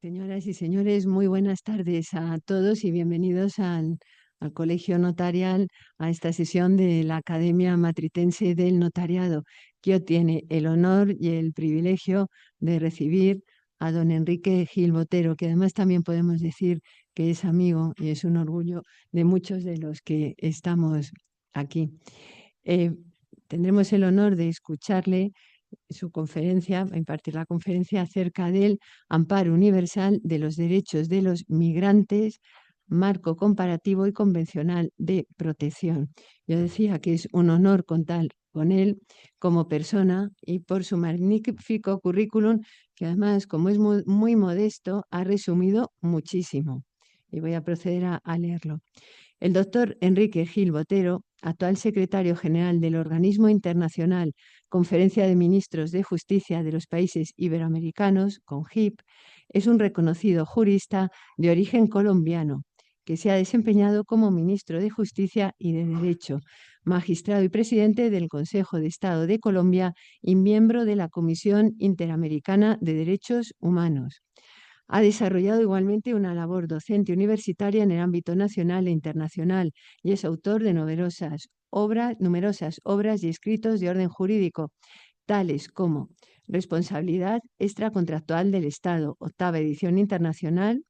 Señoras y señores, muy buenas tardes a todos y bienvenidos al Colegio Notarial, a esta sesión de la Academia Matritense del Notariado, que hoy tiene el honor y el privilegio de recibir a don Enrique Gil Botero, que además también podemos decir que es amigo y es un orgullo de muchos de los que estamos aquí. Eh, Tendremos el honor de escucharle su conferencia, va a impartir la conferencia acerca del amparo universal de los derechos de los migrantes, marco comparativo y convencional de protección. Yo decía que es un honor contar con él como persona y por su magnífico currículum, que además, como es muy modesto, ha resumido muchísimo. Y voy a proceder a leerlo. El doctor Enrique Gil Botero, actual secretario general del Organismo Internacional Conferencia de Ministros de Justicia de los Países Iberoamericanos, CONJIP, es un reconocido jurista de origen colombiano que se ha desempeñado como ministro de Justicia y de Derecho, magistrado y presidente del Consejo de Estado de Colombia y miembro de la Comisión Interamericana de Derechos Humanos. Ha desarrollado igualmente una labor docente universitaria en el ámbito nacional e internacional y es autor de numerosas obras y escritos de orden jurídico, tales como Responsabilidad extracontractual del Estado, octava edición internacional,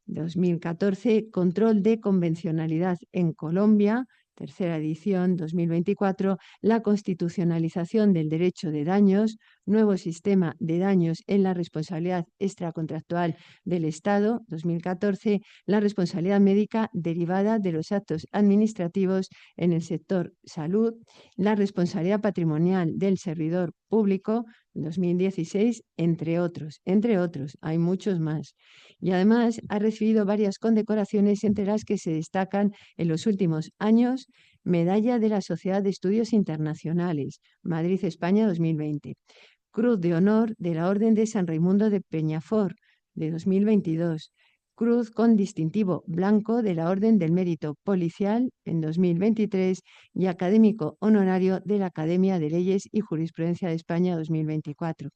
2014, Control de convencionalidad en Colombia, tercera edición, 2024, La constitucionalización del derecho de daños, nuevo sistema de daños en la responsabilidad extracontractual del Estado, 2014, La responsabilidad médica derivada de los actos administrativos en el sector salud, La responsabilidad patrimonial del servidor público, 2016, entre otros, hay muchos más. Y además ha recibido varias condecoraciones, entre las que se destacan en los últimos años Medalla de la Sociedad de Estudios Internacionales, Madrid, España, 2020. Cruz de Honor de la Orden de San Raimundo de Peñafort, de 2022. Cruz con distintivo blanco de la Orden del Mérito Policial en 2023 y académico honorario de la Academia de Leyes y Jurisprudencia de España 2024.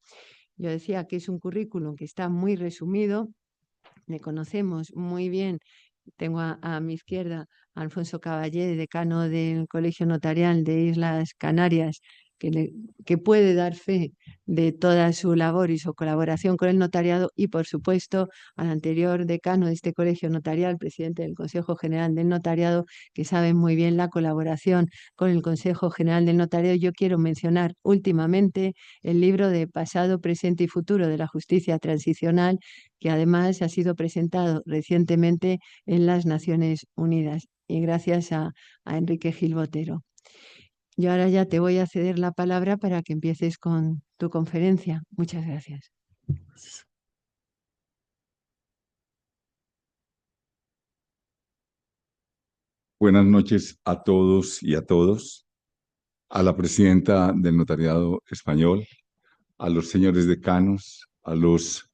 Yo decía que es un currículum que está muy resumido. Le conocemos muy bien. Tengo a mi izquierda a Alfonso Caballé, decano del Colegio Notarial de Islas Canarias, que puede dar fe de toda su labor y su colaboración con el notariado, y por supuesto al anterior decano de este colegio notarial, presidente del Consejo General del Notariado, que sabe muy bien la colaboración con el Consejo General del Notariado. Yo quiero mencionar últimamente el libro de Pasado, Presente y Futuro de la Justicia Transicional, que además ha sido presentado recientemente en las Naciones Unidas, y gracias a Enrique Gil Botero. Yo ahora ya te voy a ceder la palabra para que empieces con tu conferencia. Muchas gracias. Buenas noches a todos y a todos, a la presidenta del Notariado Español, a los señores decanos, a los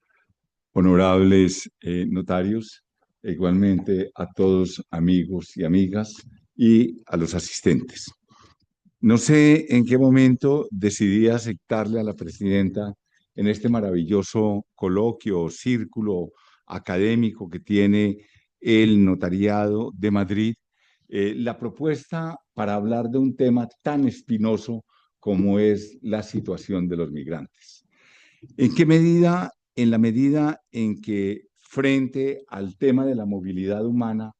honorables notarios, e igualmente a todos amigos y amigas y a los asistentes. No sé en qué momento decidí aceptarle a la presidenta en este maravilloso coloquio o círculo académico que tiene el Notariado de Madrid, la propuesta para hablar de un tema tan espinoso como es la situación de los migrantes. ¿En qué medida? En la medida en que frente al tema de la movilidad humana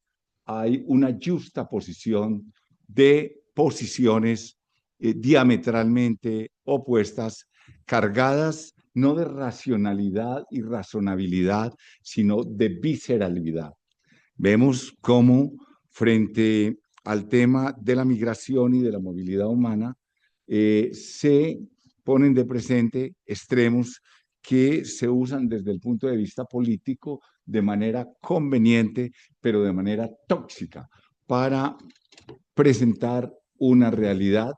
hay una justa posición de posiciones diametralmente opuestas, cargadas no de racionalidad y razonabilidad, sino de visceralidad. Vemos cómo frente al tema de la migración y de la movilidad humana se ponen de presente extremos que se usan desde el punto de vista político de manera conveniente, pero de manera tóxica, para presentar una realidad,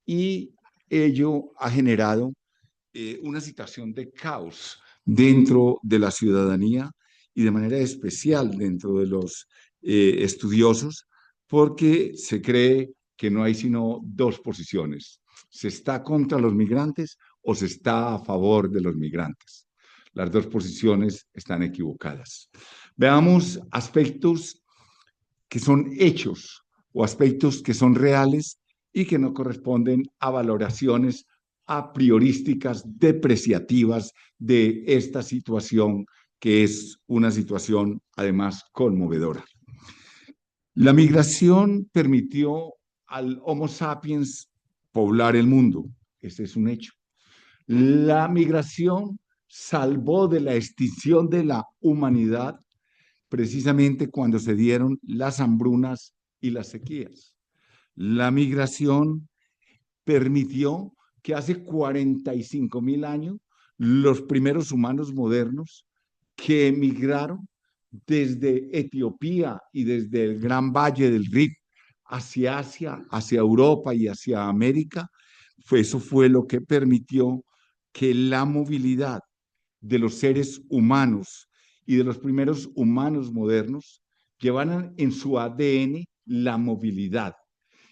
y ello ha generado una situación de caos dentro de la ciudadanía y de manera especial dentro de los estudiosos, porque se cree que no hay sino dos posiciones: se está contra los migrantes o se está a favor de los migrantes. Las dos posiciones están equivocadas. Veamos aspectos que son hechos o aspectos que son reales y que no corresponden a valoraciones a priorísticas depreciativas de esta situación, que es una situación además conmovedora. La migración permitió al Homo sapiens poblar el mundo. Ese es un hecho. La migración salvó de la extinción de la humanidad precisamente cuando se dieron las hambrunas y las sequías. La migración permitió que hace 45.000 años los primeros humanos modernos que emigraron desde Etiopía y desde el Gran Valle del Rift hacia Asia, hacia Europa y hacia América, eso fue lo que permitió que la movilidad de los seres humanos y de los primeros humanos modernos llevaran en su ADN la movilidad.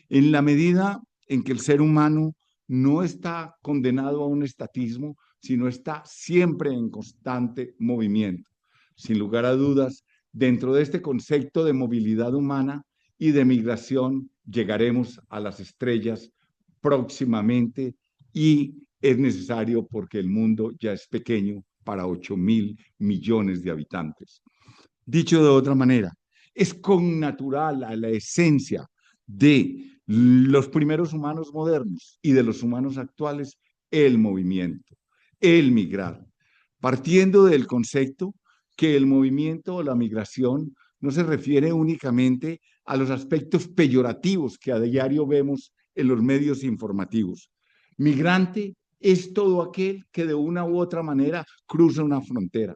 En la medida en que el ser humano no está condenado a un estatismo, sino está siempre en constante movimiento. Sin lugar a dudas, dentro de este concepto de movilidad humana y de migración, llegaremos a las estrellas próximamente y es necesario porque el mundo ya es pequeño para 8.000 millones de habitantes. Dicho de otra manera, es connatural a la esencia de los primeros humanos modernos y de los humanos actuales el movimiento, el migrar, partiendo del concepto que el movimiento o la migración no se refiere únicamente a los aspectos peyorativos que a diario vemos en los medios informativos. Migrante es todo aquel que de una u otra manera cruza una frontera.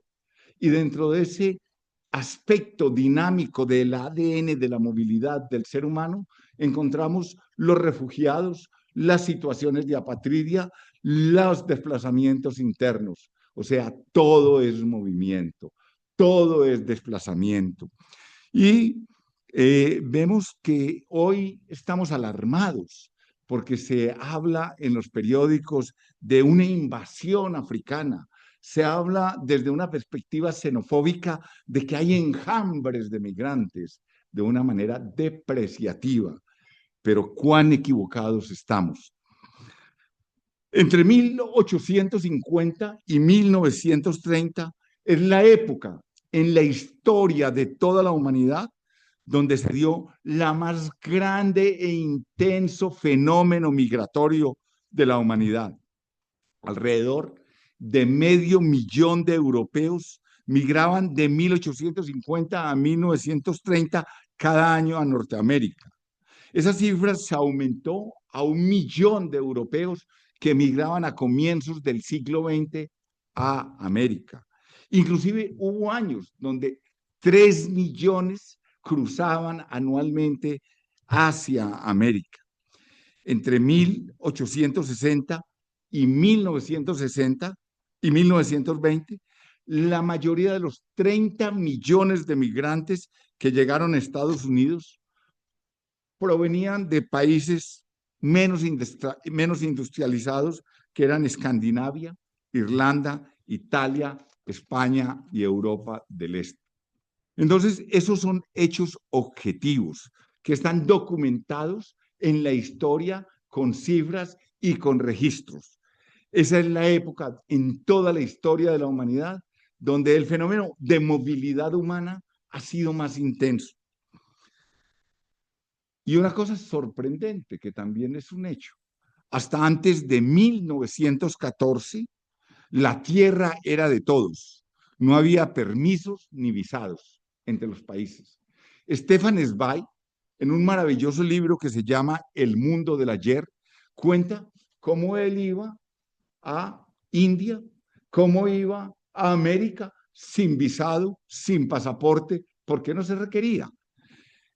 Y dentro de ese aspecto dinámico del ADN de la movilidad del ser humano, encontramos los refugiados, las situaciones de apatridia, los desplazamientos internos. O sea, todo es movimiento, todo es desplazamiento. Y vemos que hoy estamos alarmados porque se habla en los periódicos de una invasión africana. Se habla desde una perspectiva xenofóbica de que hay enjambres de migrantes de una manera depreciativa. Pero cuán equivocados estamos. Entre 1850 y 1930 es la época en la historia de toda la humanidad donde se dio la más grande e intenso fenómeno migratorio de la humanidad. Alrededor de 500.000 de europeos migraban de 1850 a 1930 cada año a Norteamérica. Esa cifra se aumentó a 1 millón de europeos que emigraban a comienzos del siglo XX a América. Inclusive hubo años donde 3 millones cruzaban anualmente hacia América. Entre 1860 y 1960 y 1920, la mayoría de los 30 millones de migrantes que llegaron a Estados Unidos provenían de países menos industrializados, que eran Escandinavia, Irlanda, Italia, España y Europa del Este. Entonces, esos son hechos objetivos que están documentados en la historia con cifras y con registros. Esa es la época en toda la historia de la humanidad donde el fenómeno de movilidad humana ha sido más intenso. Y una cosa sorprendente, que también es un hecho, hasta antes de 1914, la tierra era de todos. No había permisos ni visados entre los países. Stefan Zweig, en un maravilloso libro que se llama El mundo del ayer, cuenta cómo él iba a India, cómo iba a América sin visado, sin pasaporte, porque no se requería.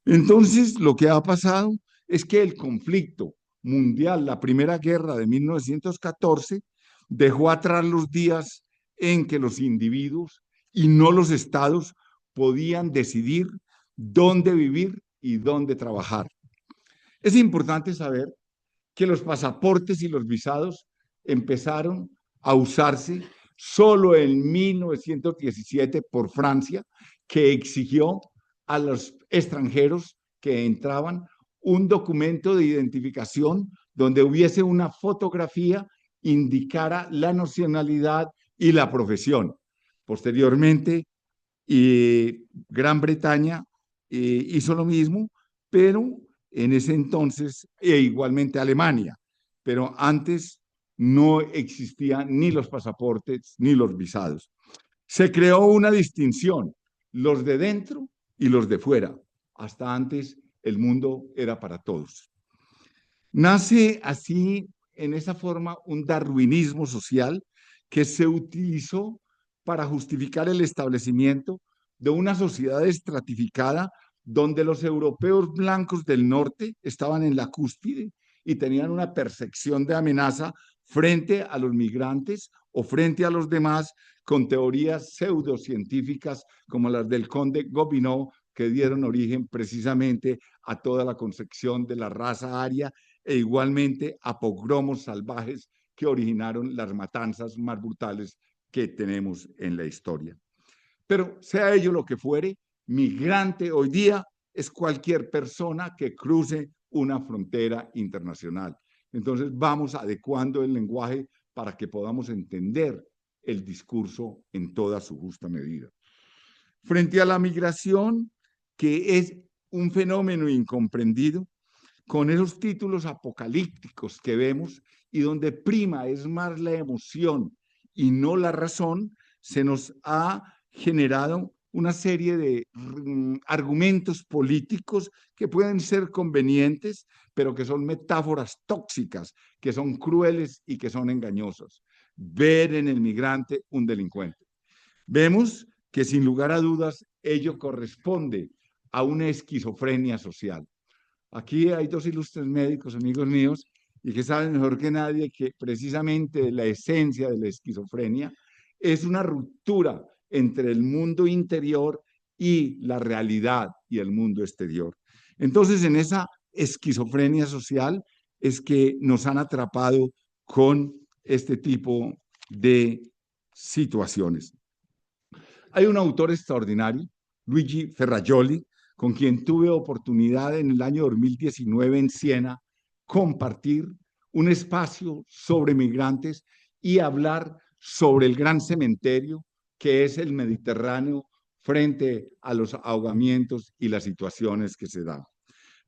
Entonces, lo que ha pasado es que el conflicto mundial, la Primera Guerra de 1914, dejó atrás los días en que los individuos y no los estados podían decidir dónde vivir y dónde trabajar. Es importante saber que los pasaportes y los visados empezaron a usarse solo en 1917 por Francia, que exigió a los extranjeros que entraban un documento de identificación donde hubiese una fotografía, indicara la nacionalidad y la profesión. Posteriormente, Gran Bretaña hizo lo mismo, pero en ese entonces, e igualmente Alemania, pero antes no existían ni los pasaportes ni los visados. Se creó una distinción, los de dentro y los de fuera. Hasta antes el mundo era para todos. Nace así, en esa forma, un darwinismo social que se utilizó para justificar el establecimiento de una sociedad estratificada donde los europeos blancos del norte estaban en la cúspide y tenían una percepción de amenaza frente a los migrantes o frente a los demás con teorías pseudocientíficas como las del conde Gobineau, que dieron origen precisamente a toda la concepción de la raza aria e igualmente a pogromos salvajes que originaron las matanzas más brutales que tenemos en la historia. Pero sea ello lo que fuere, migrante hoy día es cualquier persona que cruce una frontera internacional. Entonces vamos adecuando el lenguaje para que podamos entender el discurso en toda su justa medida. Frente a la migración, que es un fenómeno incomprendido, con esos títulos apocalípticos que vemos y donde prima es más la emoción y no la razón, se nos ha generado una serie de argumentos políticos que pueden ser convenientes, pero que son metáforas tóxicas, que son crueles y que son engañosas. Ver en el migrante un delincuente. Vemos que sin lugar a dudas ello corresponde a una esquizofrenia social. Aquí hay dos ilustres médicos, amigos míos, y que saben mejor que nadie que precisamente la esencia de la esquizofrenia es una ruptura entre el mundo interior y la realidad y el mundo exterior. Entonces, en esa esquizofrenia social es que nos han atrapado con este tipo de situaciones. Hay un autor extraordinario, Luigi Ferrajoli, con quien tuve oportunidad en el año 2019 en Siena compartir un espacio sobre migrantes y hablar sobre el gran cementerio que es el Mediterráneo frente a los ahogamientos y las situaciones que se dan.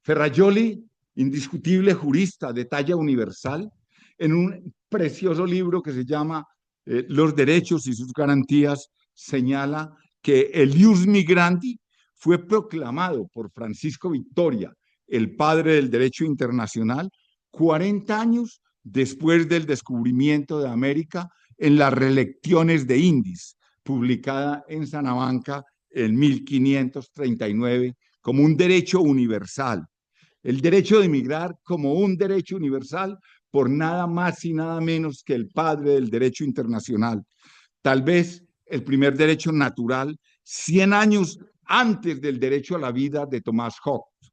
Ferrajoli, indiscutible jurista de talla universal, en un precioso libro que se llama Los derechos y sus garantías, señala que el ius migrandi fue proclamado por Francisco Victoria, el padre del derecho internacional, 40 años después del descubrimiento de América en las relecciones de Indis, publicada en Salamanca en 1539 como un derecho universal. El derecho de emigrar como un derecho universal por nada más y nada menos que el padre del derecho internacional. Tal vez el primer derecho natural, 100 años antes del derecho a la vida de Thomas Hobbes.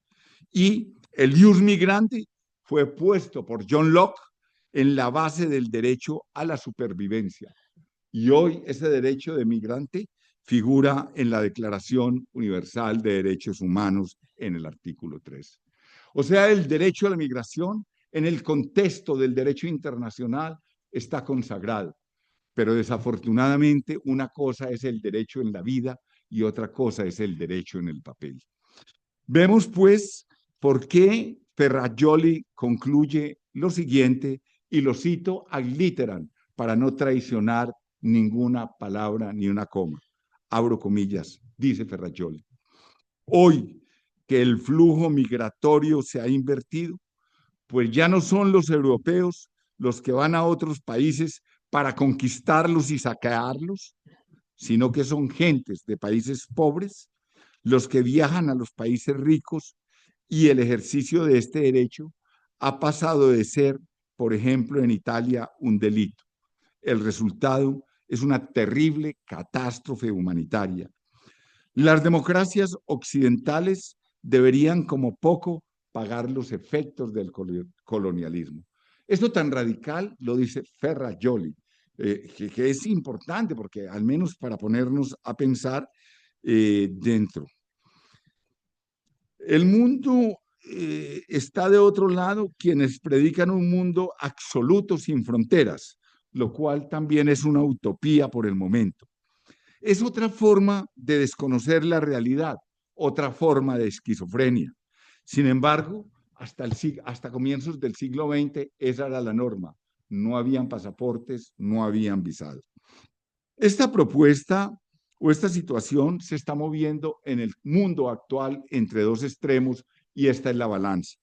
Y el ius migrandi fue puesto por John Locke en la base del derecho a la supervivencia. Y hoy ese derecho de migrante figura en la Declaración Universal de Derechos Humanos en el artículo 3. O sea, el derecho a la migración en el contexto del derecho internacional está consagrado. Pero desafortunadamente una cosa es el derecho en la vida y otra cosa es el derecho en el papel. Vemos pues por qué Ferrajoli concluye lo siguiente y lo cito ad literam para no traicionar ninguna palabra ni una coma. Abro comillas, dice Ferrajoli. Hoy que el flujo migratorio se ha invertido, pues ya no son los europeos los que van a otros países para conquistarlos y saquearlos, sino que son gentes de países pobres los que viajan a los países ricos y el ejercicio de este derecho ha pasado de ser, por ejemplo, en Italia, un delito. El resultado es una terrible catástrofe humanitaria. Las democracias occidentales deberían como poco pagar los efectos del colonialismo. Esto tan radical lo dice Ferrajoli que es importante porque al menos para ponernos a pensar dentro. El mundo está de otro lado quienes predican un mundo absoluto sin fronteras, lo cual también es una utopía por el momento. Es otra forma de desconocer la realidad, otra forma de esquizofrenia. Sin embargo, hasta comienzos del siglo XX esa era la norma. No habían pasaportes, no habían visados. Esta propuesta o esta situación se está moviendo en el mundo actual entre dos extremos y esta es la balanza.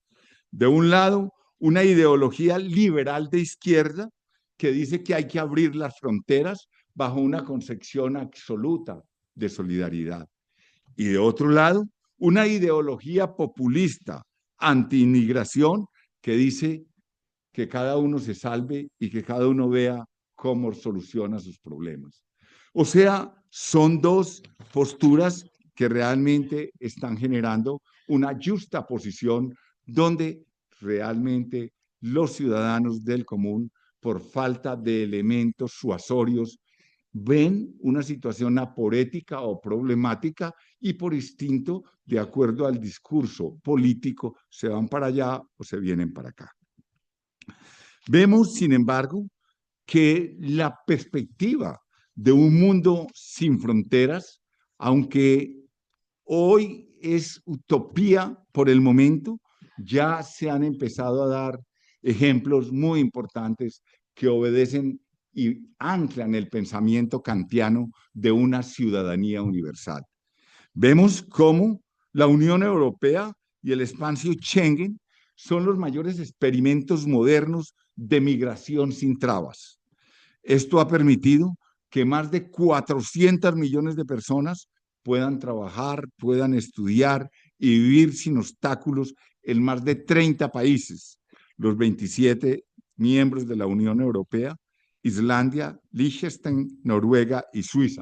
De un lado, una ideología liberal de izquierda que dice que hay que abrir las fronteras bajo una concepción absoluta de solidaridad. Y de otro lado, una ideología populista anti-inmigración que dice que cada uno se salve y que cada uno vea cómo soluciona sus problemas. O sea, son dos posturas que realmente están generando una justa posición donde realmente los ciudadanos del común, por falta de elementos suasorios, ven una situación aporética o problemática y por instinto, de acuerdo al discurso político, se van para allá o se vienen para acá. Vemos, sin embargo, que la perspectiva de un mundo sin fronteras, aunque hoy es utopía por el momento, ya se han empezado a dar ejemplos muy importantes que obedecen y anclan el pensamiento kantiano de una ciudadanía universal. Vemos cómo la Unión Europea y el espacio Schengen son los mayores experimentos modernos de migración sin trabas. Esto ha permitido que más de 400 millones de personas puedan trabajar, puedan estudiar y vivir sin obstáculos en más de 30 países, los 27 miembros de la Unión Europea, Islandia, Liechtenstein, Noruega y Suiza.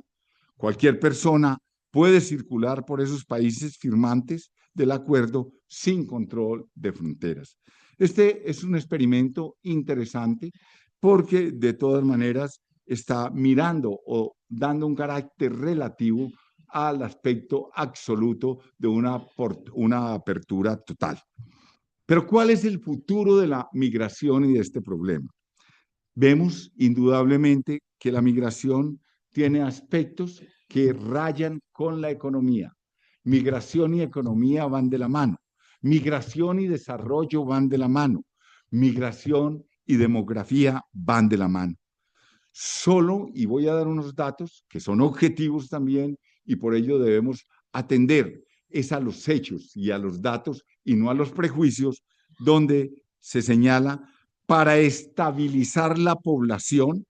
Cualquier persona puede circular por esos países firmantes del acuerdo sin control de fronteras. Este es un experimento interesante porque de todas maneras está mirando o dando un carácter relativo al aspecto absoluto de una apertura total. Pero ¿cuál es el futuro de la migración y de este problema? Vemos indudablemente que la migración tiene aspectos que rayan con la economía. Migración y economía van de la mano. Migración y desarrollo van de la mano. Migración y demografía van de la mano. Solo, y voy a dar unos datos que son objetivos también, y por ello debemos atender es a los hechos y a los datos y no a los prejuicios, donde se señala para estabilizar la población,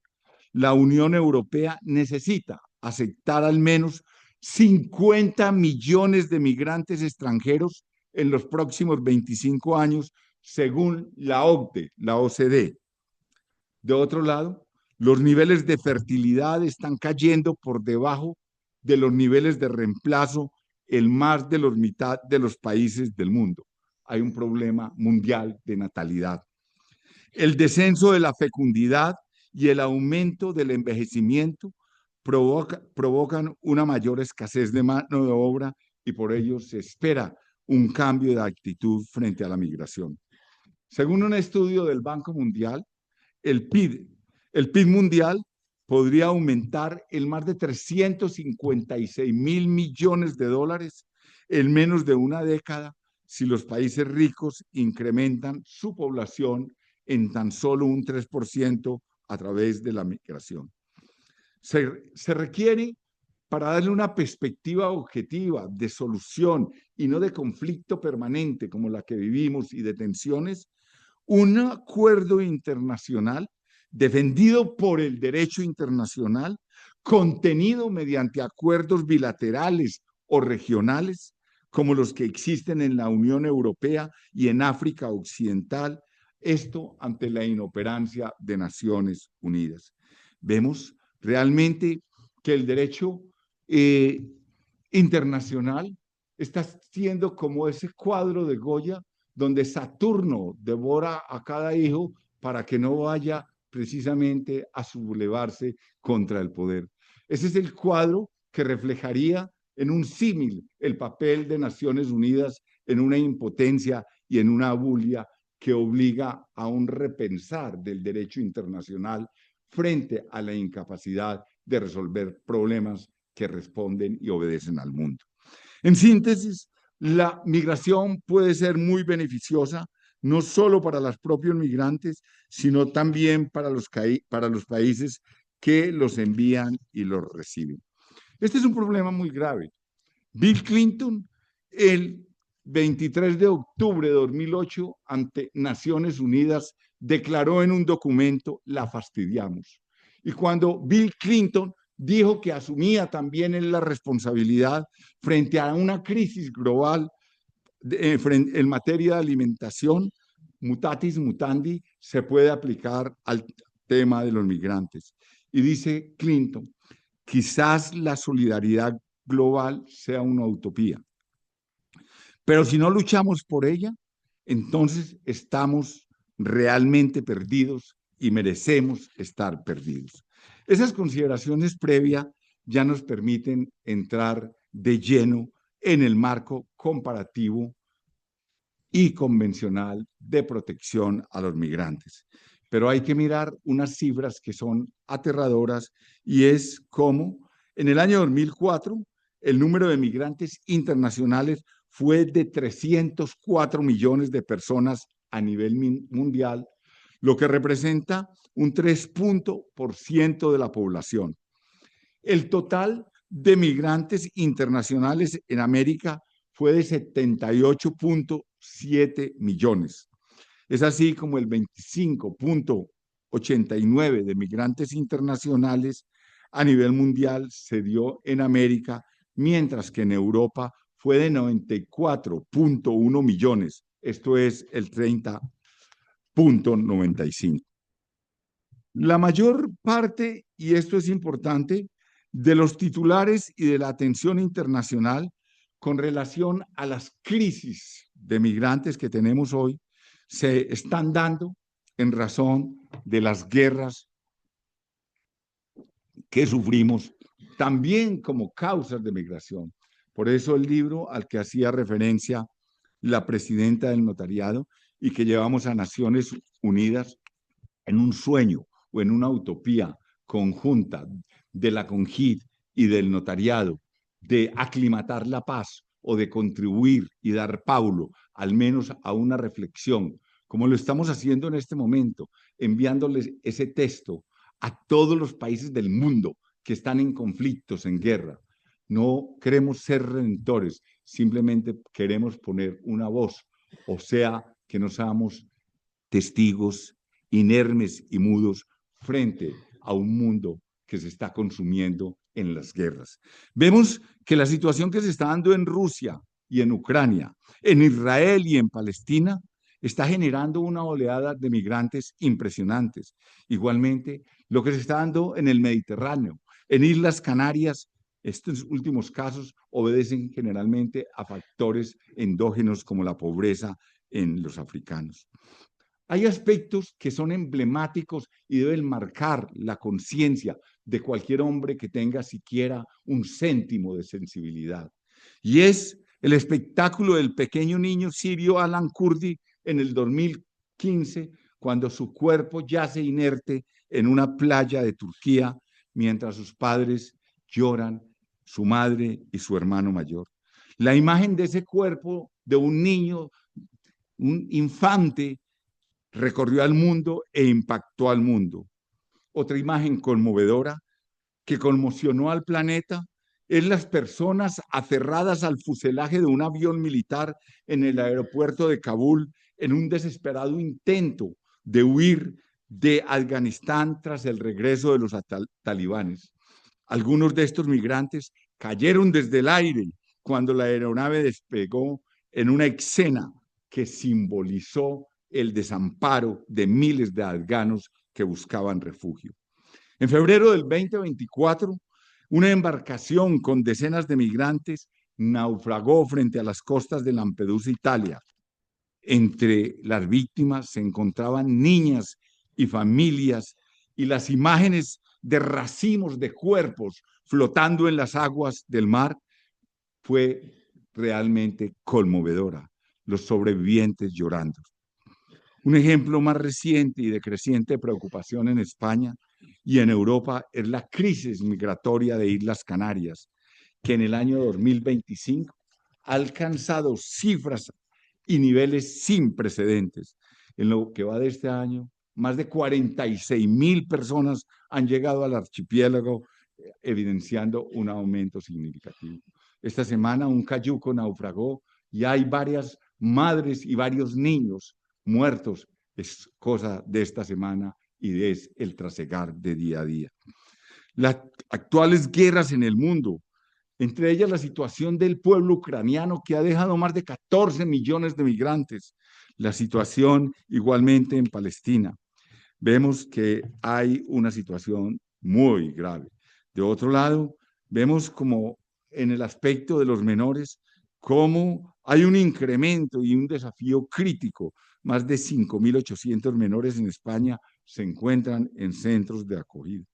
la Unión Europea necesita aceptar al menos 50 millones de migrantes extranjeros en los próximos 25 años, según la OCDE, la OCDE. De otro lado, los niveles de fertilidad están cayendo por debajo de los niveles de reemplazo en más de la mitad de los países del mundo. Hay un problema mundial de natalidad. El descenso de la fecundidad y el aumento del envejecimiento provocan una mayor escasez de mano de obra y por ello se espera un cambio de actitud frente a la migración. Según un estudio del Banco Mundial, el PIB mundial podría aumentar en más de 356.000 millones de dólares en menos de una década si los países ricos incrementan su población en tan solo un 3% a través de la migración. Se requiere, para darle una perspectiva objetiva de solución y no de conflicto permanente como la que vivimos y de tensiones, un acuerdo internacional defendido por el derecho internacional, contenido mediante acuerdos bilaterales o regionales, como los que existen en la Unión Europea y en África Occidental, esto ante la inoperancia de Naciones Unidas. Vemos realmente que el derecho internacional está siendo como ese cuadro de Goya donde Saturno devora a cada hijo para que no vaya precisamente a sublevarse contra el poder. Ese es el cuadro que reflejaría en un símil el papel de Naciones Unidas en una impotencia y en una abulia que obliga a un repensar del derecho internacional frente a la incapacidad de resolver problemas que responden y obedecen al mundo. En síntesis, la migración puede ser muy beneficiosa, no solo para los propios migrantes, sino también para los países que los envían y los reciben. Este es un problema muy grave. Bill Clinton, el 23 de octubre de 2008, ante Naciones Unidas, declaró en un documento: la fastidiamos. Y cuando Bill Clinton dijo que asumía también en la responsabilidad frente a una crisis global en materia de alimentación, mutatis mutandi, se puede aplicar al tema de los migrantes. Y dice Clinton: quizás la solidaridad global sea una utopía, pero si no luchamos por ella, entonces estamos realmente perdidos y merecemos estar perdidos. Esas consideraciones previas ya nos permiten entrar de lleno en el marco comparativo y convencional de protección a los migrantes. Pero hay que mirar unas cifras que son aterradoras, y es como en el año 2004 el número de migrantes internacionales fue de 304 millones de personas a nivel mundial, lo que representa un 3% de la población. El total de migrantes internacionales en América fue de 78.7 millones. Es así como el 25.89 de migrantes internacionales a nivel mundial se dio en América, mientras que en Europa fue de 94.1 millones. Esto es el 30.95. La mayor parte, y esto es importante, de los titulares y de la atención internacional con relación a las crisis de migrantes que tenemos hoy se están dando en razón de las guerras que sufrimos, también como causas de migración. Por eso el libro al que hacía referencia la presidenta del notariado y que llevamos a Naciones Unidas en un sueño o en una utopía conjunta de la CONGID y del notariado, de aclimatar la paz o de contribuir y dar paulo al menos a una reflexión, como lo estamos haciendo en este momento, enviándoles ese texto a todos los países del mundo que están en conflictos, en guerra. No queremos ser redentores, simplemente queremos poner una voz, o sea, que no seamos testigos inermes y mudos frente a un mundo que se está consumiendo en las guerras. Vemos que la situación que se está dando en Rusia y en Ucrania, en Israel y en Palestina, está generando una oleada de migrantes impresionantes. Igualmente, lo que se está dando en el Mediterráneo, en Islas Canarias, estos últimos casos obedecen generalmente a factores endógenos como la pobreza en los africanos. Hay aspectos que son emblemáticos y deben marcar la conciencia de cualquier hombre que tenga siquiera un céntimo de sensibilidad. Y es el espectáculo del pequeño niño sirio Alan Kurdi en el 2015, cuando su cuerpo yace inerte en una playa de Turquía, mientras sus padres lloran, su madre y su hermano mayor. La imagen de ese cuerpo de un niño, un infante, recorrió al mundo e impactó al mundo. Otra imagen conmovedora que conmocionó al planeta es las personas aferradas al fuselaje de un avión militar en el aeropuerto de Kabul en un desesperado intento de huir de Afganistán tras el regreso de los talibanes. Algunos de estos migrantes cayeron desde el aire cuando la aeronave despegó en una escena que simbolizó el desamparo de miles de afganos que buscaban refugio. En febrero del 2024, una embarcación con decenas de migrantes naufragó frente a las costas de Lampedusa, Italia. Entre las víctimas se encontraban niñas y familias y las imágenes de racimos de cuerpos flotando en las aguas del mar fue realmente conmovedora. Los sobrevivientes llorando. Un ejemplo más reciente y de creciente preocupación en España y en Europa es la crisis migratoria de Islas Canarias, que en el año 2025 ha alcanzado cifras y niveles sin precedentes. En lo que va de este año, más de 46.000 personas han llegado al archipiélago, evidenciando un aumento significativo. Esta semana un cayuco naufragó y hay varias madres y varios niños muertos. Es cosa de esta semana y es el trasegar de día a día. Las actuales guerras en el mundo, entre ellas la situación del pueblo ucraniano que ha dejado más de 14 millones de migrantes, la situación igualmente en Palestina. Vemos que hay una situación muy grave. De otro lado, vemos como en el aspecto de los menores, cómo hay un incremento y un desafío crítico. Más de 5.800 menores en España se encuentran en centros de acogida.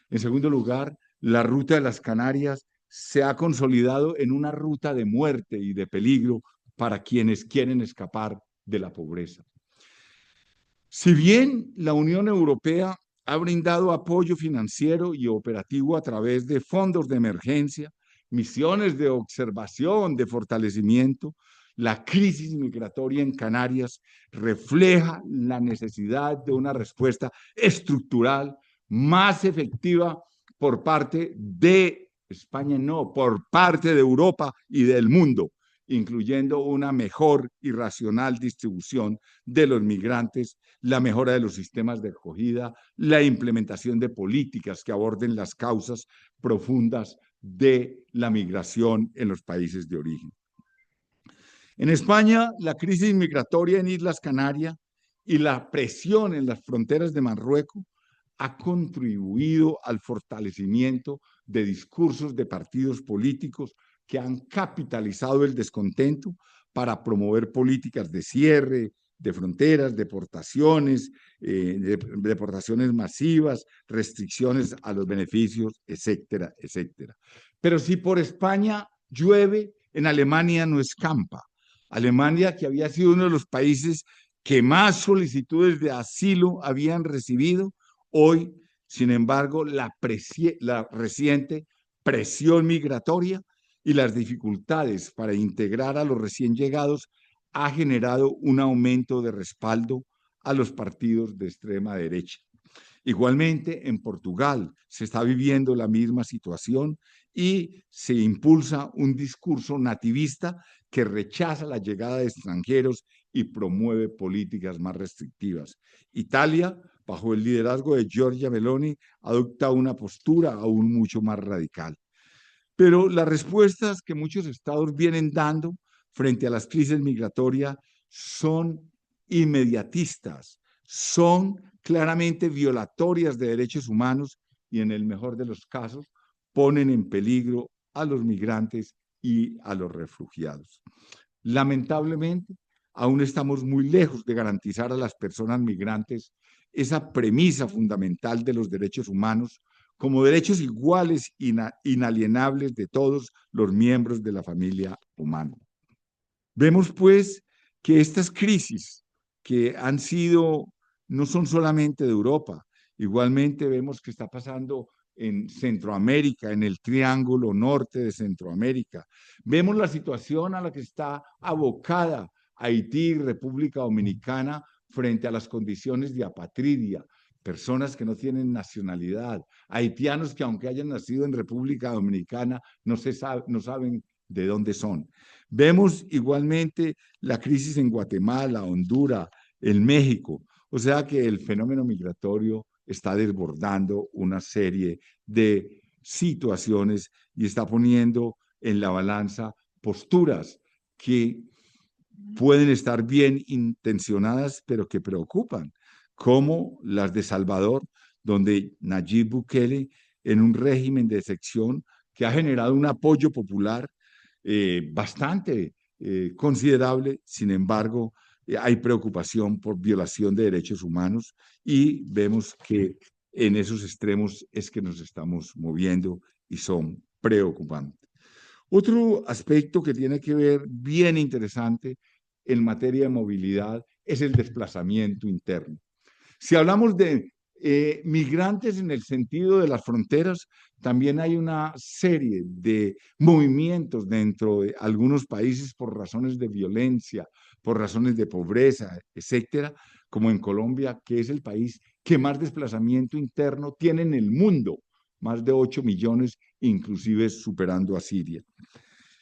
En segundo lugar, la ruta de las Canarias se ha consolidado en una ruta de muerte y de peligro para quienes quieren escapar de la pobreza. Si bien la Unión Europea ha brindado apoyo financiero y operativo a través de fondos de emergencia, misiones de observación, de fortalecimiento, la crisis migratoria en Canarias refleja la necesidad de una respuesta estructural más efectiva por parte de España, no, por parte de Europa y del mundo, incluyendo una mejor y racional distribución de los migrantes, la mejora de los sistemas de acogida, la implementación de políticas que aborden las causas profundas de la migración en los países de origen. En España, la crisis migratoria en Islas Canarias y la presión en las fronteras de Marruecos ha contribuido al fortalecimiento de discursos de partidos políticos que han capitalizado el descontento para promover políticas de cierre de fronteras, deportaciones, deportaciones masivas, restricciones a los beneficios, etcétera, etcétera. Pero si por España llueve, en Alemania no escampa. Alemania, que había sido uno de los países que más solicitudes de asilo habían recibido, hoy, sin embargo, la reciente presión migratoria y las dificultades para integrar a los recién llegados ha generado un aumento de respaldo a los partidos de extrema derecha. Igualmente, en Portugal se está viviendo la misma situación y se impulsa un discurso nativista que rechaza la llegada de extranjeros y promueve políticas más restrictivas. Italia, bajo el liderazgo de Giorgia Meloni, adopta una postura aún mucho más radical. Pero las respuestas que muchos estados vienen dando frente a las crisis migratorias son inmediatistas, son claramente violatorias de derechos humanos y en el mejor de los casos ponen en peligro a los migrantes y a los refugiados. Lamentablemente, aún estamos muy lejos de garantizar a las personas migrantes esa premisa fundamental de los derechos humanos como derechos iguales, inalienables de todos los miembros de la familia humana. Vemos, pues, que estas crisis que han sido, no son solamente de Europa, igualmente vemos que está pasando en Centroamérica, en el triángulo norte de Centroamérica. Vemos la situación a la que está abocada Haití y República Dominicana frente a las condiciones de apatridia, personas que no tienen nacionalidad, haitianos que aunque hayan nacido en República Dominicana no saben de dónde son. Vemos igualmente la crisis en Guatemala, Honduras, en México, o sea que el fenómeno migratorio está desbordando una serie de situaciones y está poniendo en la balanza posturas que pueden estar bien intencionadas, pero que preocupan, como las de Salvador, donde Nayib Bukele, en un régimen de excepción que ha generado un apoyo popular bastante considerable, sin embargo, hay preocupación por violación de derechos humanos y vemos que en esos extremos es que nos estamos moviendo y son preocupantes. Otro aspecto que tiene que ver bien interesante en materia de movilidad es el desplazamiento interno. Si hablamos de migrantes en el sentido de las fronteras, también hay una serie de movimientos dentro de algunos países por razones de violencia, por razones de pobreza, etcétera, como en Colombia, que es el país que más desplazamiento interno tiene en el mundo, más de 8 millones, inclusive superando a Siria.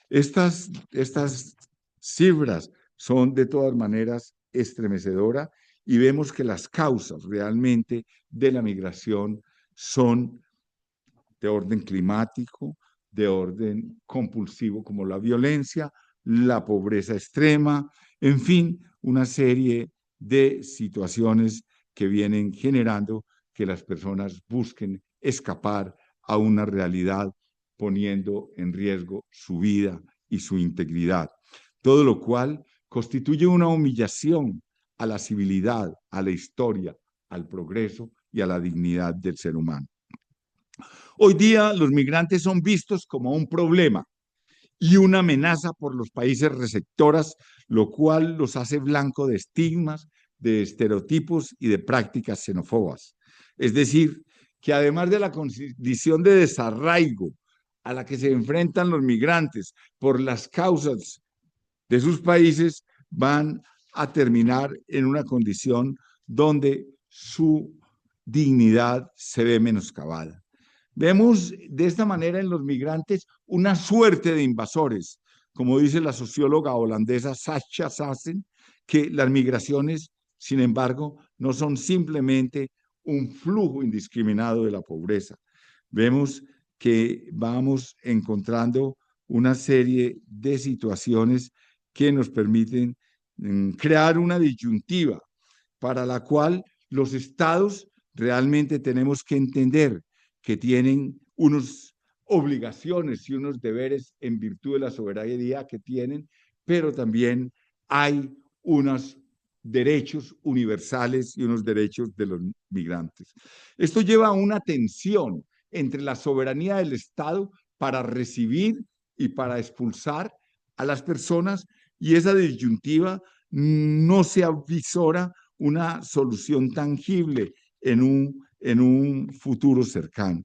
Estas cifras son de todas maneras estremecedoras y vemos que las causas realmente de la migración son de orden climático, de orden compulsivo como la violencia, la pobreza extrema, en fin, una serie de situaciones que vienen generando que las personas busquen escapar a una realidad poniendo en riesgo su vida y su integridad. Todo lo cual constituye una humillación a la civilidad, a la historia, al progreso y a la dignidad del ser humano. Hoy día los migrantes son vistos como un problema y una amenaza por los países receptoras, lo cual los hace blanco de estigmas, de estereotipos y de prácticas xenófobas. Es decir, que además de la condición de desarraigo a la que se enfrentan los migrantes por las causas de sus países, van a terminar en una condición donde su dignidad se ve menoscabada. Vemos de esta manera en los migrantes una suerte de invasores, como dice la socióloga holandesa Sascha Sassen, que las migraciones, sin embargo, no son simplemente un flujo indiscriminado de la pobreza. Vemos que vamos encontrando una serie de situaciones que nos permiten crear una disyuntiva para la cual los estados realmente tenemos que entender que tienen unas obligaciones y unos deberes en virtud de la soberanía que tienen, pero también hay unos derechos universales y unos derechos de los migrantes. Esto lleva a una tensión entre la soberanía del Estado para recibir y para expulsar a las personas, y esa disyuntiva no se avisora una solución tangible en un futuro cercano.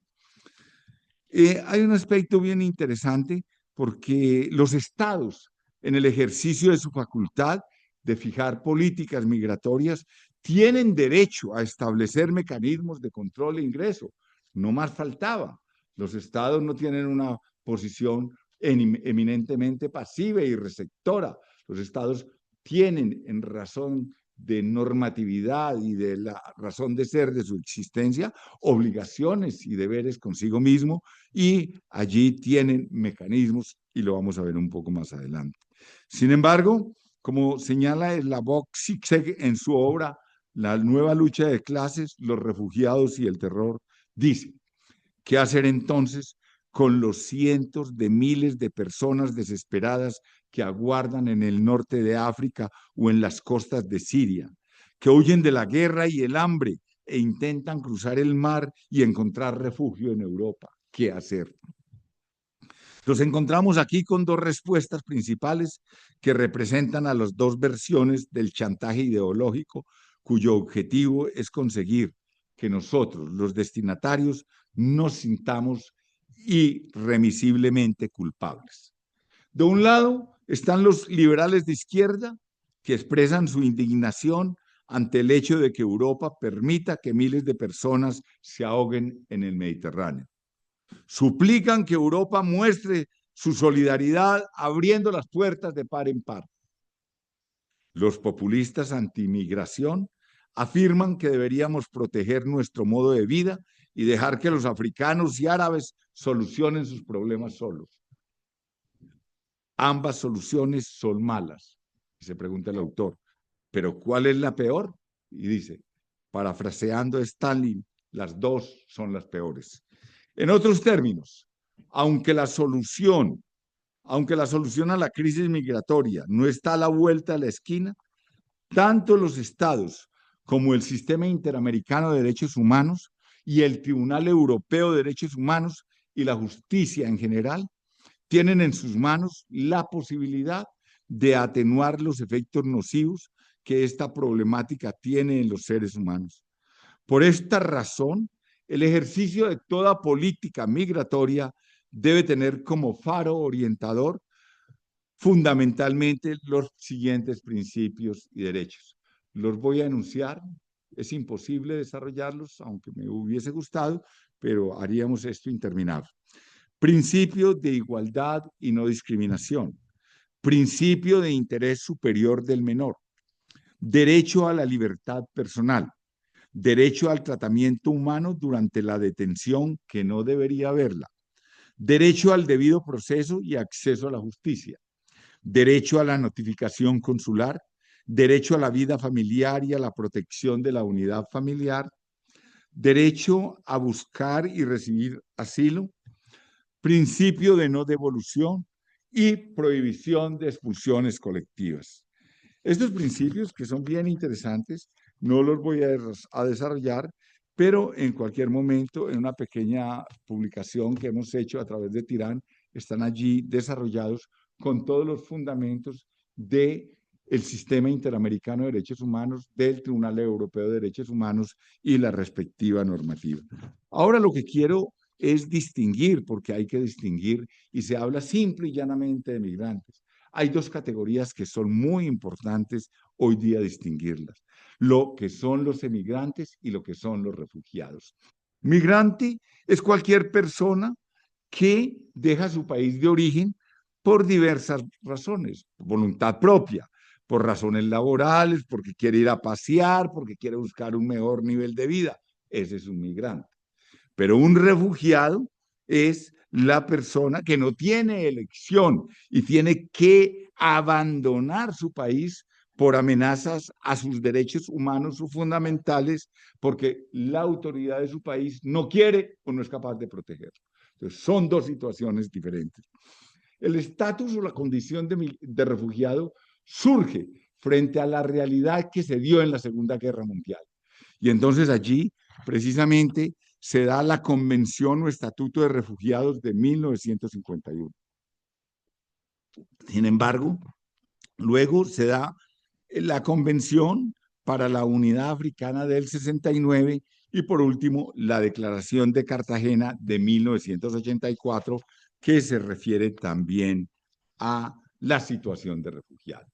Hay un aspecto bien interesante porque los estados, en el ejercicio de su facultad de fijar políticas migratorias, tienen derecho a establecer mecanismos de control e ingreso. No más faltaba. Los estados no tienen una posición eminentemente pasiva y receptora. Los estados tienen, en razón de normatividad y de la razón de ser de su existencia, obligaciones y deberes consigo mismo, y allí tienen mecanismos, y lo vamos a ver un poco más adelante. Sin embargo, como señala Slavoj Žižek en su obra La nueva lucha de clases, los refugiados y el terror, dice: ¿qué hacer entonces con los cientos de miles de personas desesperadas que aguardan en el norte de África o en las costas de Siria, que huyen de la guerra y el hambre e intentan cruzar el mar y encontrar refugio en Europa? ¿Qué hacer? Nos encontramos aquí con dos respuestas principales que representan a las dos versiones del chantaje ideológico, cuyo objetivo es conseguir que nosotros, los destinatarios, nos sintamos irremisiblemente culpables. De un lado están los liberales de izquierda, que expresan su indignación ante el hecho de que Europa permita que miles de personas se ahoguen en el Mediterráneo. Suplican que Europa muestre su solidaridad abriendo las puertas de par en par. Los populistas antimigración afirman que deberíamos proteger nuestro modo de vida y dejar que los africanos y árabes solucionen sus problemas solos. Ambas soluciones son malas. Se pregunta el autor, ¿pero cuál es la peor? Y dice, parafraseando a Stalin, las dos son las peores. En otros términos, aunque la solución a la crisis migratoria no está a la vuelta de la esquina, tanto los estados como el sistema interamericano de derechos humanos y el Tribunal Europeo de Derechos Humanos y la justicia en general tienen en sus manos la posibilidad de atenuar los efectos nocivos que esta problemática tiene en los seres humanos. Por esta razón, el ejercicio de toda política migratoria debe tener como faro orientador fundamentalmente los siguientes principios y derechos. Los voy a enunciar, es imposible desarrollarlos, aunque me hubiese gustado, pero haríamos esto interminable. Principio de igualdad y no discriminación. Principio de interés superior del menor. Derecho a la libertad personal. Derecho al tratamiento humano durante la detención, que no debería haberla. Derecho al debido proceso y acceso a la justicia. Derecho a la notificación consular. Derecho a la vida familiar y a la protección de la unidad familiar. Derecho a buscar y recibir asilo. Principio de no devolución y prohibición de expulsiones colectivas. Estos principios, que son bien interesantes, no los voy a desarrollar, pero en cualquier momento, en una pequeña publicación que hemos hecho a través de Tirán, están allí desarrollados con todos los fundamentos del sistema interamericano de derechos humanos, del Tribunal Europeo de Derechos Humanos y la respectiva normativa. Ahora lo que quiero es distinguir, porque hay que distinguir, y se habla simple y llanamente de migrantes. Hay dos categorías que son muy importantes hoy día distinguirlas: lo que son los emigrantes y lo que son los refugiados. Migrante es cualquier persona que deja su país de origen por diversas razones, por voluntad propia, por razones laborales, porque quiere ir a pasear, porque quiere buscar un mejor nivel de vida. Ese es un migrante. Pero un refugiado es la persona que no tiene elección y tiene que abandonar su país por amenazas a sus derechos humanos fundamentales, porque la autoridad de su país no quiere o no es capaz de protegerlo. Entonces, son dos situaciones diferentes. El estatus o la condición de refugiado surge frente a la realidad que se dio en la Segunda Guerra Mundial. Y entonces allí, precisamente, se da la Convención o Estatuto de Refugiados de 1951. Sin embargo, luego se da la Convención para la Unidad Africana del 69 y por último la Declaración de Cartagena de 1984, que se refiere también a la situación de refugiados.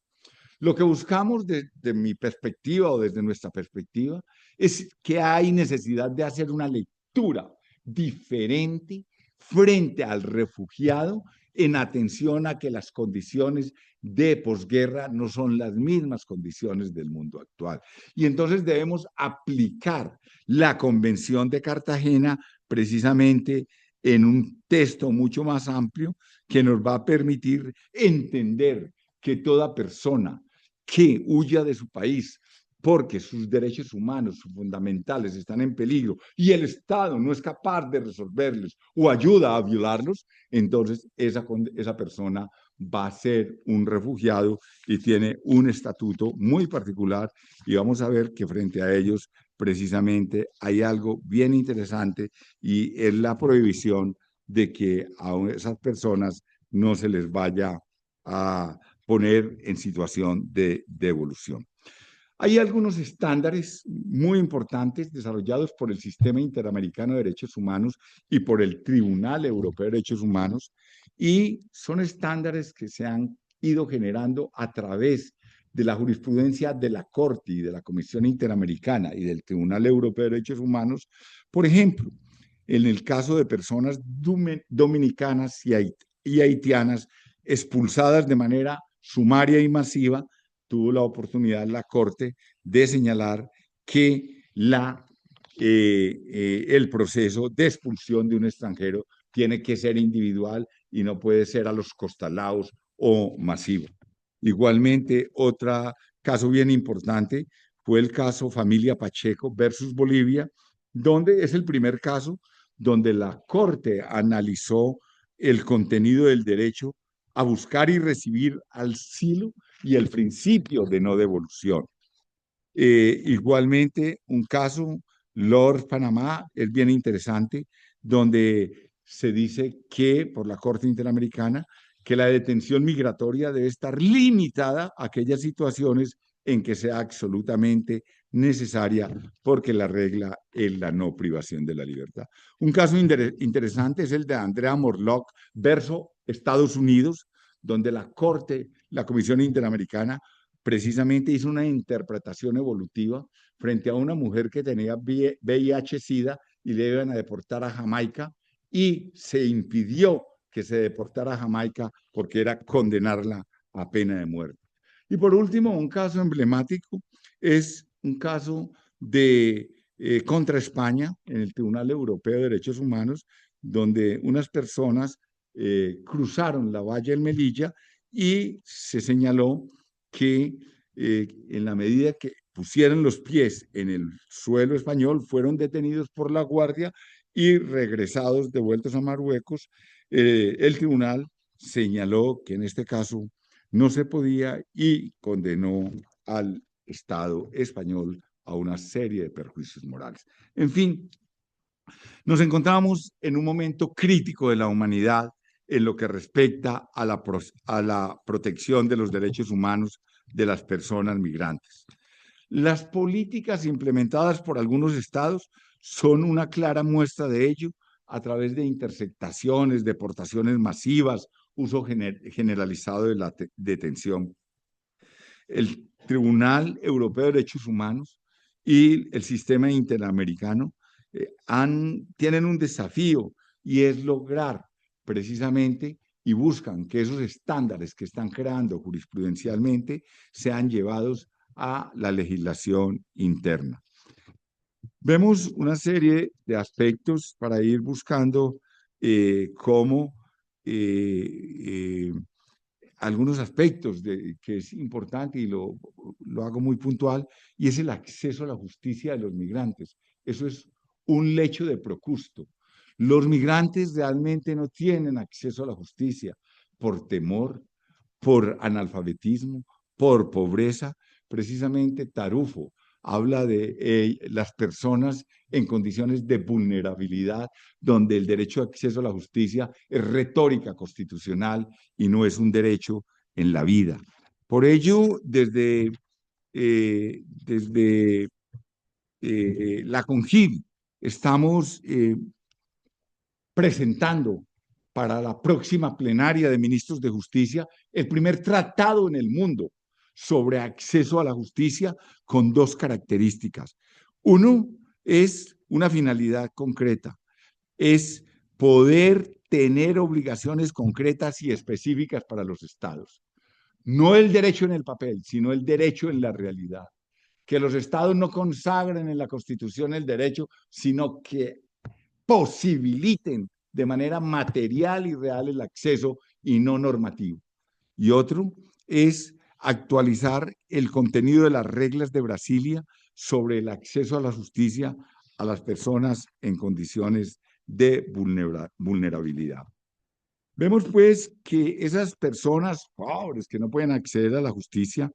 Lo que buscamos desde mi perspectiva o desde nuestra perspectiva es que hay necesidad de hacer una lectura diferente frente al refugiado en atención a que las condiciones de posguerra no son las mismas condiciones del mundo actual. Y entonces debemos aplicar la Convención de Cartagena precisamente en un texto mucho más amplio que nos va a permitir entender que toda persona que huya de su país porque sus derechos humanos fundamentales están en peligro y el Estado no es capaz de resolverlos o ayuda a violarlos, entonces esa persona va a ser un refugiado y tiene un estatuto muy particular, y vamos a ver que frente a ellos precisamente hay algo bien interesante, y es la prohibición de que a esas personas no se les vaya a poner en situación de devolución. Hay algunos estándares muy importantes desarrollados por el Sistema Interamericano de Derechos Humanos y por el Tribunal Europeo de Derechos Humanos, y son estándares que se han ido generando a través de la jurisprudencia de la Corte y de la Comisión Interamericana y del Tribunal Europeo de Derechos Humanos. Por ejemplo, en el caso de personas dominicanas y haitianas expulsadas de manera sumaria y masiva, tuvo la oportunidad la Corte de señalar que el proceso de expulsión de un extranjero tiene que ser individual y no puede ser a los costalados o masivo. Igualmente, otro caso bien importante fue el caso Familia Pacheco versus Bolivia, donde es el primer caso donde la Corte analizó el contenido del derecho a buscar y recibir asilo y el principio de no devolución. Igualmente, un caso, Lord Panamá es bien interesante, donde se dice que por la Corte Interamericana que la detención migratoria debe estar limitada a aquellas situaciones en que sea absolutamente necesaria, porque la regla es la no privación de la libertad. Un caso interesante es el de Andrea Morlock versus Estados Unidos, donde la Corte, la Comisión Interamericana, precisamente hizo una interpretación evolutiva frente a una mujer que tenía VIH-Sida y le iban a deportar a Jamaica, y se impidió que se deportara a Jamaica porque era condenarla a pena de muerte. Y por último, un caso emblemático es un caso de contra España en el Tribunal Europeo de Derechos Humanos, donde unas personas cruzaron la valla del Melilla y se señaló que en la medida que pusieron los pies en el suelo español, fueron detenidos por la Guardia y regresados, devueltos a Marruecos. El tribunal señaló que en este caso no se podía y condenó al Estado español a una serie de perjuicios morales. En fin, nos encontramos en un momento crítico de la humanidad en lo que respecta a la protección de los derechos humanos de las personas migrantes. Las políticas implementadas por algunos estados son una clara muestra de ello a través de interceptaciones, deportaciones masivas, uso generalizado de la detención. El Tribunal Europeo de Derechos Humanos y el sistema interamericano tienen un desafío, y es lograr precisamente y buscan que esos estándares que están creando jurisprudencialmente sean llevados a la legislación interna. Vemos una serie de aspectos para ir buscando cómo algunos aspectos que es importante, y lo hago muy puntual, y es el acceso a la justicia de los migrantes. Eso es un lecho de Procusto. Los migrantes realmente no tienen acceso a la justicia por temor, por analfabetismo, por pobreza. Precisamente Tarufo habla de las personas en condiciones de vulnerabilidad, donde el derecho a acceso a la justicia es retórica constitucional y no es un derecho en la vida. Por ello, desde la CONGID estamos presentando para la próxima plenaria de ministros de justicia el primer tratado en el mundo sobre acceso a la justicia, con dos características. Uno es una finalidad concreta, es poder tener obligaciones concretas y específicas para los estados. No el derecho en el papel, sino el derecho en la realidad. Que los estados no consagren en la Constitución el derecho, sino que posibiliten de manera material y real el acceso y no normativo. Y otro es actualizar el contenido de las reglas de Brasilia sobre el acceso a la justicia a las personas en condiciones de vulnerabilidad. Vemos pues que esas personas pobres que no pueden acceder a la justicia,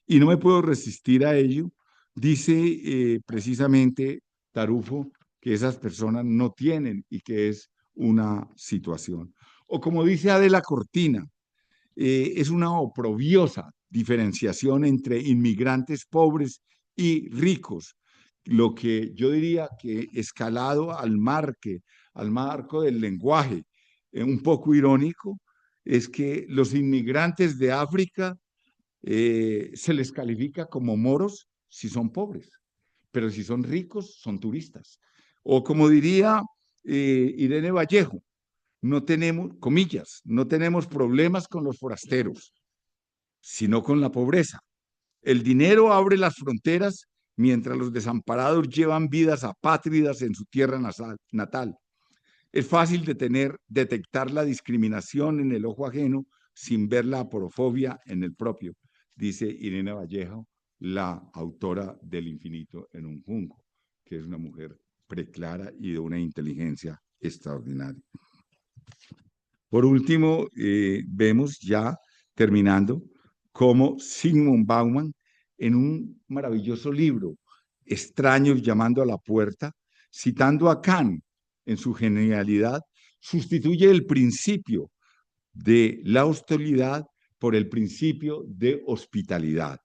y no me puedo resistir a ello, dice precisamente Tarufo que esas personas no tienen y que es una situación. O como dice Adela Cortina, es una oprobiosa diferenciación entre inmigrantes pobres y ricos, lo que yo diría que escalado al marco del lenguaje, un poco irónico, es que los inmigrantes de África se les califica como moros si son pobres, pero si son ricos son turistas. O como diría Irene Vallejo, no tenemos, comillas, no tenemos problemas con los forasteros, sino con la pobreza. El dinero abre las fronteras mientras los desamparados llevan vidas apátridas en su tierra natal. Es fácil detectar la discriminación en el ojo ajeno sin ver la aporofobia en el propio, dice Irene Vallejo, la autora del Infinito en un junco, que es una mujer preclara y de una inteligencia extraordinaria. Por último, vemos ya terminando cómo Zygmunt Bauman, en un maravilloso libro extraños llamando a la puerta, citando a Kant en su genialidad, sustituye el principio de la hostilidad por el principio de hospitalidad.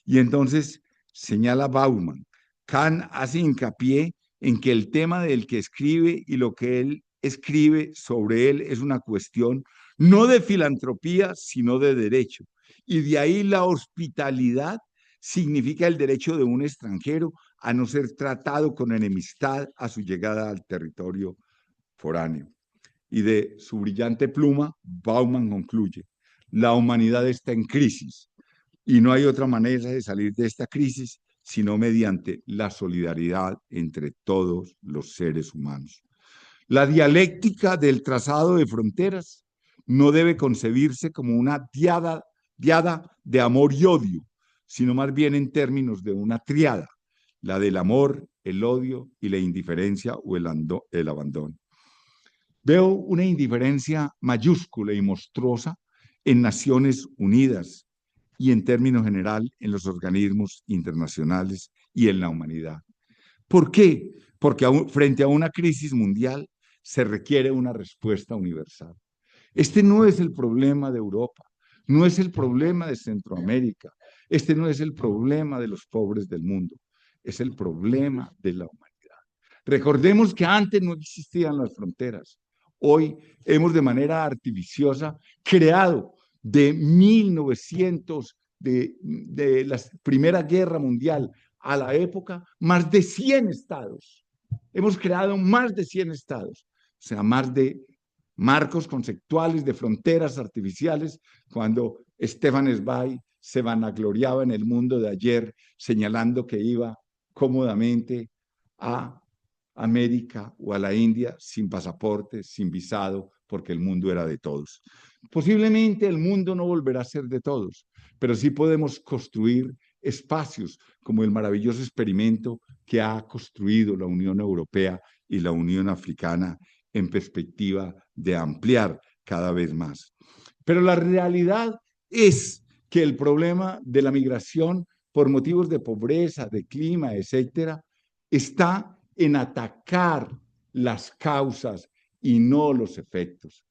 Y entonces señala Bauman, Kant hace hincapié en que el tema del que escribe y lo que él escribe sobre él es una cuestión no de filantropía, sino de derecho. Y de ahí la hospitalidad significa el derecho de un extranjero a no ser tratado con enemistad a su llegada al territorio foráneo. Y de su brillante pluma, Bauman concluye, la humanidad está en crisis y no hay otra manera de salir de esta crisis sino mediante la solidaridad entre todos los seres humanos. La dialéctica del trazado de fronteras no debe concebirse como una diada de amor y odio, sino más bien en términos de una triada, la del amor, el odio y la indiferencia o el abandono. Veo una indiferencia mayúscula y monstruosa en Naciones Unidas y en términos general en los organismos internacionales y en la humanidad. ¿Por qué? Porque frente a una crisis mundial se requiere una respuesta universal. Este no es el problema de Europa, no es el problema de Centroamérica, este no es el problema de los pobres del mundo, es el problema de la humanidad. Recordemos que antes no existían las fronteras. Hoy hemos de manera artificiosa creado de 1900, de la Primera Guerra Mundial a la época, más de 100 estados. Hemos creado más de 100 estados, o sea, más de marcos conceptuales de fronteras artificiales, cuando Stefan Zweig se vanagloriaba en el mundo de ayer, señalando que iba cómodamente a América o a la India sin pasaporte, sin visado, porque el mundo era de todos. Posiblemente el mundo no volverá a ser de todos, pero sí podemos construir espacios como el maravilloso experimento que ha construido la Unión Europea y la Unión Africana en perspectiva de ampliar cada vez más. Pero la realidad es que el problema de la migración por motivos de pobreza, de clima, etcétera, está en atacar las causas y no los efectos.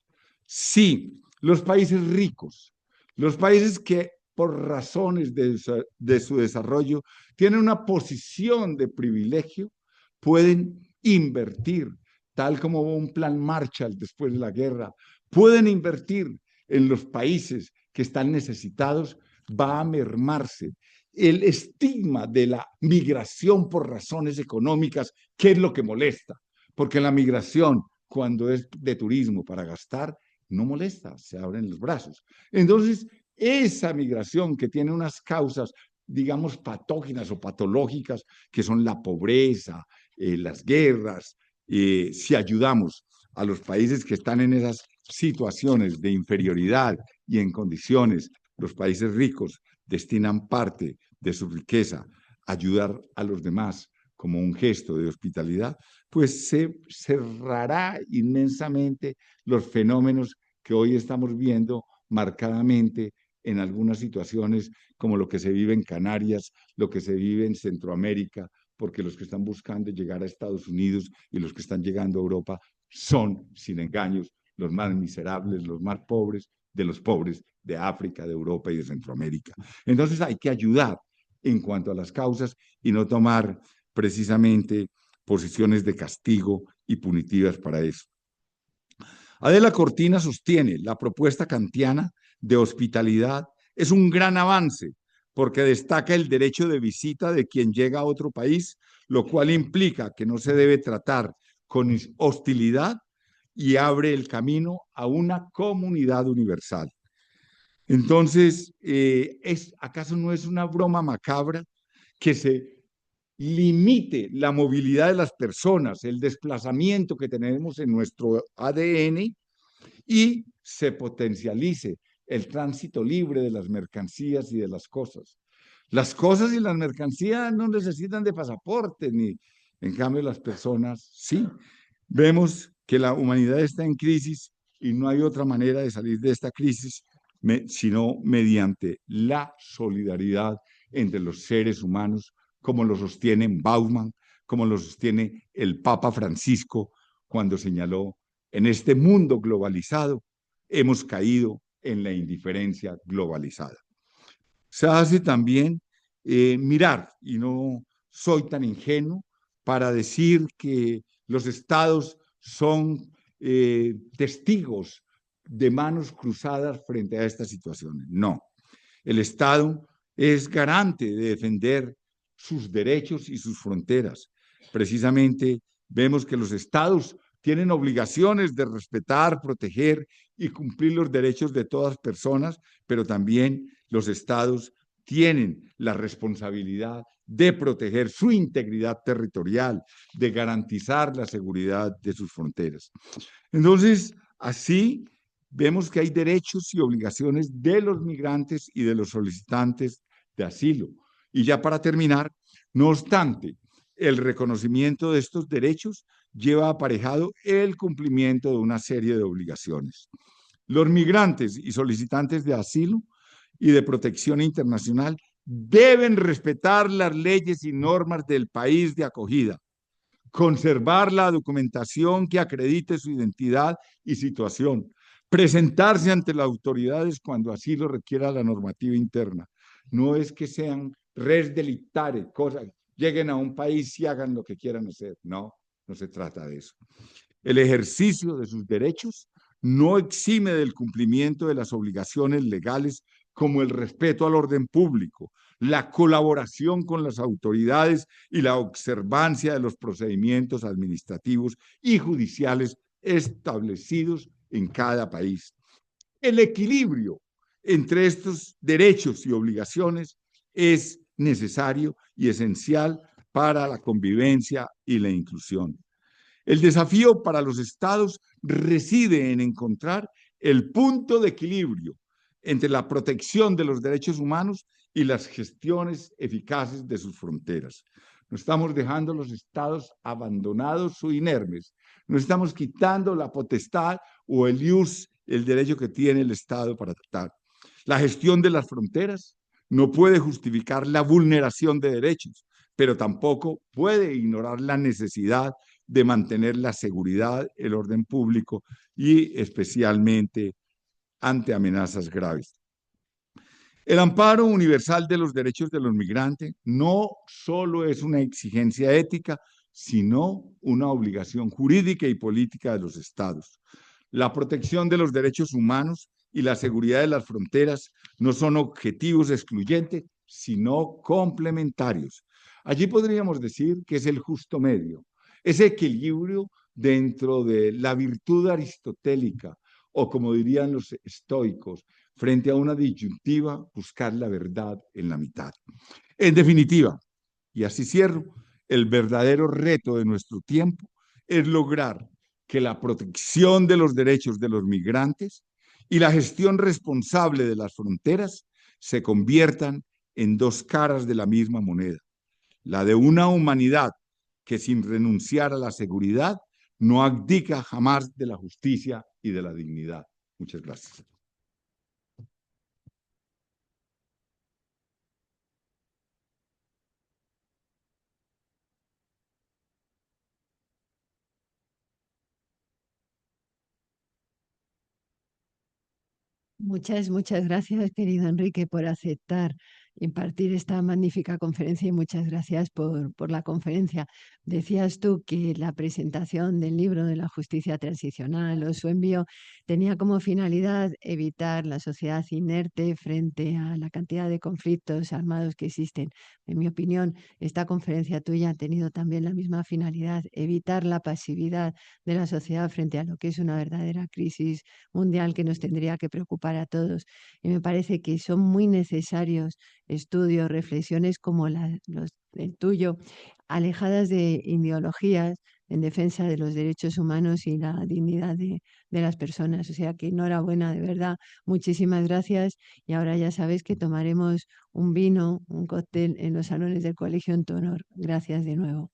Sí, los países ricos, los países que por razones de su desarrollo tienen una posición de privilegio, pueden invertir, tal como hubo un plan Marshall después de la guerra, pueden invertir en los países que están necesitados, va a mermarse el estigma de la migración por razones económicas, que es lo que molesta, porque la migración, cuando es de turismo para gastar, no molesta, se abren los brazos. Entonces, esa migración que tiene unas causas, digamos, patógenas o patológicas, que son la pobreza, las guerras, si ayudamos a los países que están en esas situaciones de inferioridad y en condiciones, los países ricos destinan parte de su riqueza a ayudar a los demás como un gesto de hospitalidad, pues se cerrará inmensamente los fenómenos que hoy estamos viendo marcadamente en algunas situaciones como lo que se vive en Canarias, lo que se vive en Centroamérica, porque los que están buscando llegar a Estados Unidos y los que están llegando a Europa son, sin engaños, los más miserables, los más pobres de los pobres de África, de Europa y de Centroamérica. Entonces hay que ayudar en cuanto a las causas y no tomar precisamente posiciones de castigo y punitivas para eso. Adela Cortina sostiene la propuesta kantiana de hospitalidad es un gran avance porque destaca el derecho de visita de quien llega a otro país, lo cual implica que no se debe tratar con hostilidad y abre el camino a una comunidad universal. Entonces, ¿acaso no es una broma macabra que se limite la movilidad de las personas, el desplazamiento que tenemos en nuestro ADN y se potencialice el tránsito libre de las mercancías y de las cosas? Las cosas y las mercancías no necesitan de pasaporte, ni en cambio las personas sí. Vemos que la humanidad está en crisis y no hay otra manera de salir de esta crisis sino mediante la solidaridad entre los seres humanos como lo sostienen Bauman, como lo sostiene el Papa Francisco cuando señaló: en este mundo globalizado hemos caído en la indiferencia globalizada. Se hace también mirar, y no soy tan ingenuo para decir que los estados son testigos de manos cruzadas frente a estas situaciones. No, el Estado es garante de defender sus derechos y sus fronteras. Precisamente vemos que los estados tienen obligaciones de respetar, proteger y cumplir los derechos de todas personas, pero también los estados tienen la responsabilidad de proteger su integridad territorial, de garantizar la seguridad de sus fronteras. Entonces, así vemos que hay derechos y obligaciones de los migrantes y de los solicitantes de asilo. Y ya para terminar, no obstante, el reconocimiento de estos derechos lleva aparejado el cumplimiento de una serie de obligaciones. Los migrantes y solicitantes de asilo y de protección internacional deben respetar las leyes y normas del país de acogida, conservar la documentación que acredite su identidad y situación, presentarse ante las autoridades cuando así lo requiera la normativa interna. No es que sean res delictare, cosas, lleguen a un país y hagan lo que quieran hacer. No, no se trata de eso. El ejercicio de sus derechos no exime del cumplimiento de las obligaciones legales como el respeto al orden público, la colaboración con las autoridades y la observancia de los procedimientos administrativos y judiciales establecidos en cada país. El equilibrio entre estos derechos y obligaciones es necesario y esencial para la convivencia y la inclusión. El desafío para los estados reside en encontrar el punto de equilibrio entre la protección de los derechos humanos y las gestiones eficaces de sus fronteras. No estamos dejando los estados abandonados o inermes, no estamos quitando la potestad o el derecho que tiene el estado para tratar. La gestión de las fronteras no puede justificar la vulneración de derechos, pero tampoco puede ignorar la necesidad de mantener la seguridad, el orden público y especialmente ante amenazas graves. El amparo universal de los derechos de los migrantes no solo es una exigencia ética, sino una obligación jurídica y política de los estados. La protección de los derechos humanos y la seguridad de las fronteras no son objetivos excluyentes, sino complementarios. Allí podríamos decir que es el justo medio, ese equilibrio dentro de la virtud aristotélica, o como dirían los estoicos, frente a una disyuntiva, buscar la verdad en la mitad. En definitiva, y así cierro, el verdadero reto de nuestro tiempo es lograr que la protección de los derechos de los migrantes y la gestión responsable de las fronteras se conviertan en dos caras de la misma moneda. La de una humanidad que, sin renunciar a la seguridad, no abdica jamás de la justicia y de la dignidad. Muchas gracias. Muchas gracias, querido Enrique, por aceptar impartir esta magnífica conferencia y muchas gracias por la conferencia. Decías tú que la presentación del libro de la justicia transicional o su envío tenía como finalidad evitar la sociedad inerte frente a la cantidad de conflictos armados que existen. En mi opinión, esta conferencia tuya ha tenido también la misma finalidad, evitar la pasividad de la sociedad frente a lo que es una verdadera crisis mundial que nos tendría que preocupar a todos. Y me parece que son muy necesarios estudios, reflexiones como el tuyo, alejadas de ideologías en defensa de los derechos humanos y la dignidad de las personas. O sea que enhorabuena, de verdad, muchísimas gracias. Y ahora ya sabes que tomaremos un vino, un cóctel en los salones del colegio en tu honor. Gracias de nuevo.